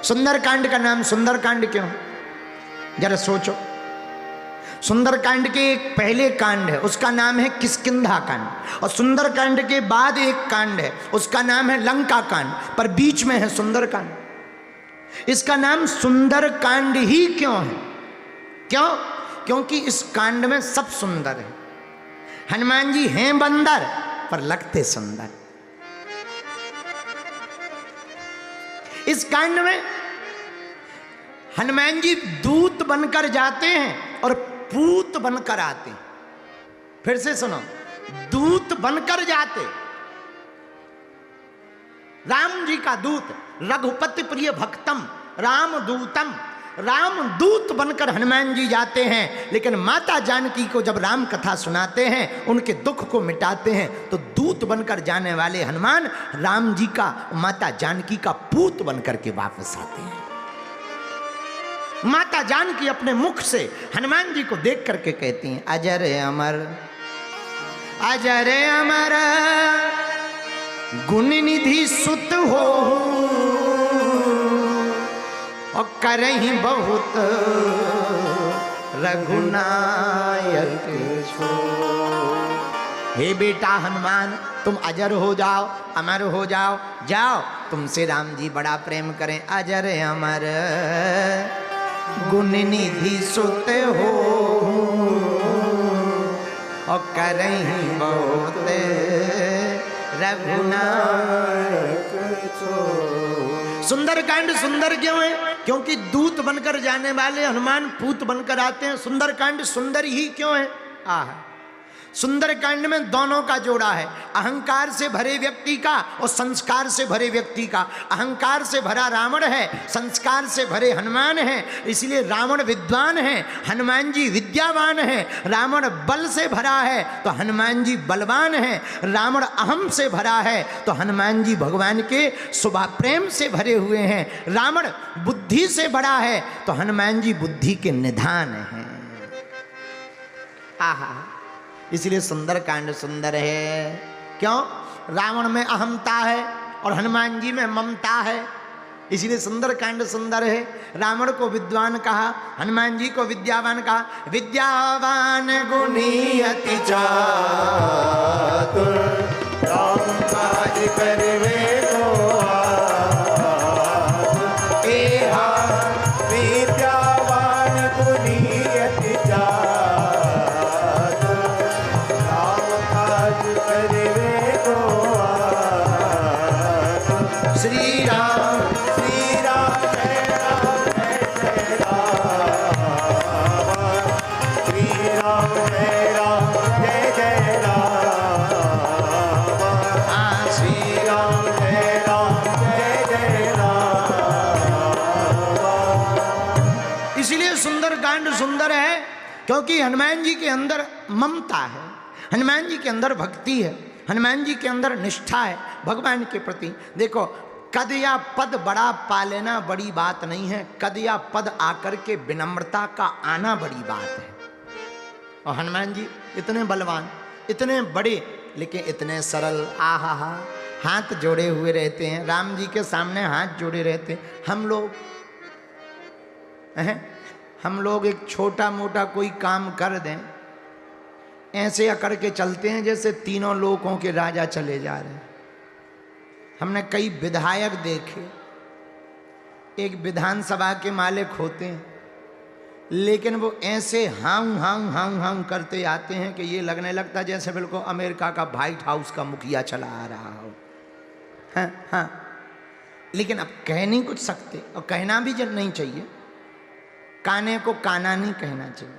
सुंदरकांड का नाम सुंदरकांड क्यों? जरा सोचो। सुंदरकांड के एक पहले कांड है, उसका नाम है किष्किंधा कांड, और सुंदरकांड के बाद एक कांड है, उसका नाम है लंका कांड, पर बीच में है सुंदरकांड। इसका नाम सुंदरकांड ही क्यों है? क्यों? क्योंकि इस कांड में सब सुंदर है। हनुमान जी हैं बंदर पर लगते सुंदर। इस कांड में हनुमान जी दूत बनकर जाते हैं और पूत बनकर आते। फिर से सुनो, दूत बनकर जाते, राम जी का दूत, रघुपति प्रिय भक्तम राम दूतम, राम दूत बनकर हनुमान जी जाते हैं। लेकिन माता जानकी को जब राम कथा सुनाते हैं, उनके दुख को मिटाते हैं, तो दूत बनकर जाने वाले हनुमान राम जी का, माता जानकी का पूत बनकर के वापस आते हैं। माता जानकी अपने मुख से हनुमान जी को देख करके कहती हैं, अजर अमर अजर अमर गुण निधि सुत हो, और करही बहुत रघुनायक छो। हे बेटा हनुमान, तुम अजर हो जाओ, अमर हो जाओ, जाओ तुमसे राम जी बड़ा प्रेम करें। अजर अमर गुण निधि सुत हो, और करही बहुत रघुनायक छो। सुंदरकांड सुंदर क्यों है? क्योंकि दूत बनकर जाने वाले हनुमान पूत बनकर आते हैं। सुंदरकांड सुंदर ही क्यों है? सुंदरकांड में दोनों का जोड़ा है, अहंकार से भरे व्यक्ति का और संस्कार से भरे व्यक्ति का। अहंकार से भरा रावण है, संस्कार से भरे हनुमान है, इसलिए रावण विद्वान है, हनुमान जी विद्यावान है। रावण बल से भरा है तो हनुमान जी बलवान है, रावण अहम से भरा है तो हनुमान जी भगवान के स्वभाव प्रेम से भरे हुए हैं। रावण बुद्धि से भरा है तो हनुमान जी बुद्धि के निधान हैं। आहा, इसलिए सुंदरकांड सुंदर है। क्यों? रावण में अहमता है और हनुमान जी में ममता है, इसलिए सुंदरकांड सुंदर है। रावण को विद्वान कहा, हनुमान जी को विद्यावान कहा। विद्यावान गुणी अति चातुर, राम काज करवे को एहा। विद्यावान गुणी अति श्री राम जय राम जय राम, श्री राम जय राम जय जय राम, श्री राम जय राम जय जय राम। इसलिए सुंदरकांड सुंदर है क्योंकि हनुमान जी के अंदर ममता है, हनुमान जी के अंदर भक्ति है, हनुमान जी के अंदर निष्ठा है भगवान के प्रति। देखो, कद या पद बड़ा पा लेना बड़ी बात नहीं है, कद या पद आकर के विनम्रता का आना बड़ी बात है। और हनुमान जी इतने बलवान, इतने बड़े, लेकिन इतने सरल। आहा हा, हाथ जोड़े हुए रहते हैं, राम जी के सामने हाथ जोड़े रहते हैं। हम लोग एक छोटा मोटा कोई काम कर दें, ऐसे अकड़ के चलते हैं जैसे तीनों लोकों के राजा चले जा रहे हैं। हमने कई विधायक देखे, एक विधानसभा के मालिक होते हैं, लेकिन वो ऐसे हाउ हाउ हाउ हाउ करते आते हैं कि ये लगने लगता जैसे बिल्कुल अमेरिका का व्हाइट हाउस का मुखिया चला आ रहा हो। हाँ, लेकिन अब कह नहीं कुछ सकते, और कहना भी नहीं चाहिए, काने को काना नहीं कहना चाहिए।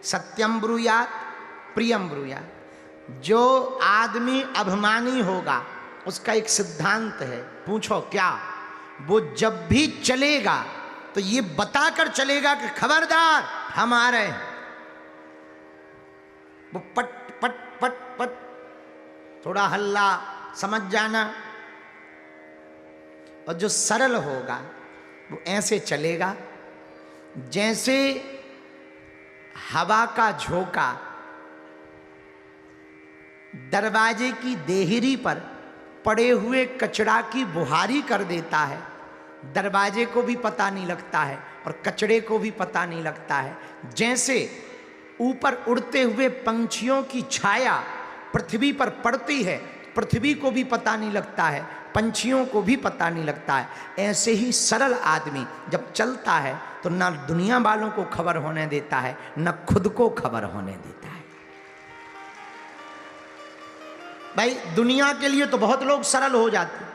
सत्यम ब्रूयात प्रियम ब्रूयात। जो आदमी अभिमानी होगा उसका एक सिद्धांत है, पूछो क्या? वो जब भी चलेगा तो ये बताकर चलेगा कि खबरदार हम आ रहे हैं। वो पट पट पट पट, थोड़ा हल्ला, समझ जाना। और जो सरल होगा वो ऐसे चलेगा जैसे हवा का झोंका दरवाजे की देहरी पर पड़े हुए कचरा की बुहारी कर देता है, दरवाजे को भी पता नहीं लगता है और कचड़े को भी पता नहीं लगता है। जैसे ऊपर उड़ते हुए पंछियों की छाया पृथ्वी पर पड़ती है, पृथ्वी को भी पता नहीं लगता है, पंछियों को भी पता नहीं लगता है, ऐसे ही सरल आदमी जब चलता है तो ना दुनिया वालों को खबर होने देता है, न खुद को खबर होने देता है। भाई दुनिया के लिए तो बहुत लोग सरल हो जाते,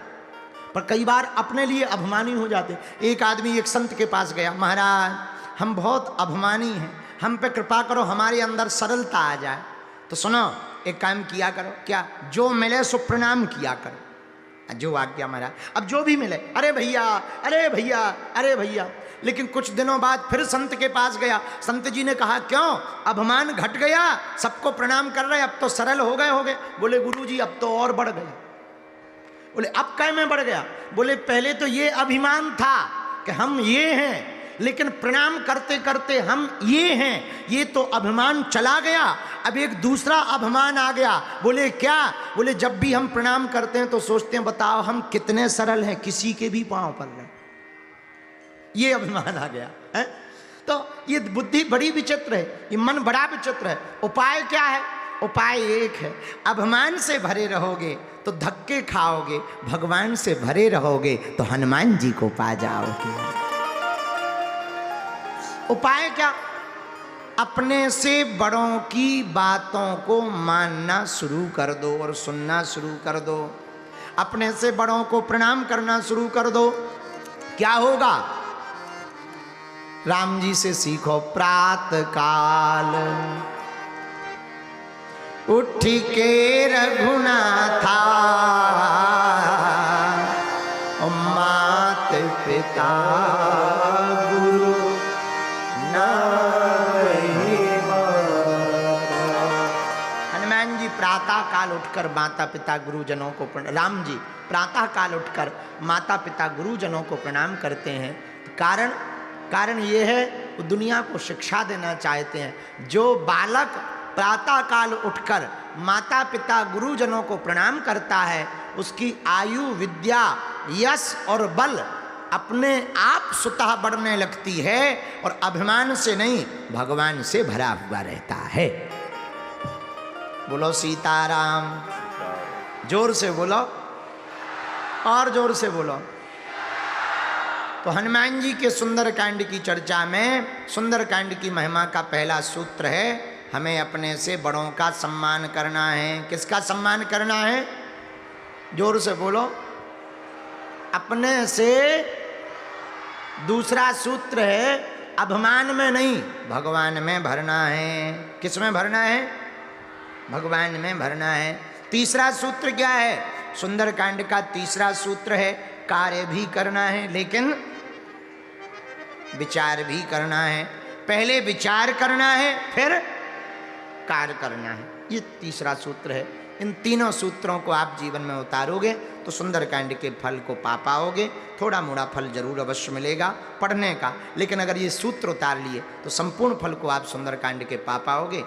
पर कई बार अपने लिए अभिमानी हो जाते। एक आदमी एक संत के पास गया, महाराज हम बहुत अभिमानी हैं, हम पे कृपा करो, हमारे अंदर सरलता आ जाए। तो सुनो, एक काम किया करो, क्या? जो मिले सो प्रणाम किया करो। जो आज्ञा महाराज। अब जो भी मिले, अरे भैया, अरे भैया, अरे भैया। लेकिन कुछ दिनों बाद फिर संत के पास गया, संत जी ने कहा क्यों, अभिमान घट गया, सबको प्रणाम कर रहे, अब तो सरल हो गए। बोले गुरुजी अब तो और बढ़ गया। बोले अब कै में बढ़ गया? बोले पहले तो ये अभिमान था कि हम ये हैं, लेकिन प्रणाम करते करते हम ये हैं, ये तो अभिमान चला गया, अब एक दूसरा अभिमान आ गया। बोले क्या? बोले जब भी हम प्रणाम करते हैं तो सोचते हैं बताओ हम कितने सरल हैं, किसी के भी पांव पर रहे, ये अभिमान आ गया है। तो ये बुद्धि बड़ी विचित्र है, ये मन बड़ा विचित्र है। उपाय क्या है? उपाय एक है, अभिमान से भरे रहोगे तो धक्के खाओगे, भगवान से भरे रहोगे तो हनुमान जी को पा जाओगे। उपाय क्या? अपने से बड़ों की बातों को मानना शुरू कर दो और सुनना शुरू कर दो। अपने से बड़ों को प्रणाम करना शुरू कर दो। क्या होगा? राम जी से सीखो, प्रातः काल उठ के रघुनाथा, मात पिता गुरु हनुमान जी प्रातः काल उठकर माता पिता गुरुजनों को राम जी प्रातः काल उठकर माता पिता गुरुजनों को प्रणाम करते हैं। कारण ये है, वो दुनिया को शिक्षा देना चाहते हैं। जो बालक प्रातः काल उठकर माता पिता गुरुजनों को प्रणाम करता है, उसकी आयु, विद्या, यश और बल अपने आप स्वतः बढ़ने लगती है और अभिमान से नहीं, भगवान से भरा हुआ रहता है। बोलो सीताराम। जोर से बोलो, और जोर से बोलो। तो हनुमान जी के सुंदरकांड की चर्चा में सुंदरकांड की महिमा का पहला सूत्र है, हमें अपने से बड़ों का सम्मान करना है। किसका सम्मान करना है? जोर से बोलो। अपने से। दूसरा सूत्र है, अभिमान में नहीं, भगवान में भरना है। किस में भरना है? भगवान में भरना है। तीसरा सूत्र क्या है? सुंदरकांड का तीसरा सूत्र है, कार्य भी करना है लेकिन विचार भी करना है। पहले विचार करना है, फिर कार्य करना है। ये तीसरा सूत्र है। इन तीनों सूत्रों को आप जीवन में उतारोगे तो सुंदरकांड के फल को पा पाओगे। थोड़ा मोड़ा फल जरूर अवश्य मिलेगा पढ़ने का, लेकिन अगर ये सूत्र उतार लिए तो संपूर्ण फल को आप सुंदरकांड के पा पाओगे।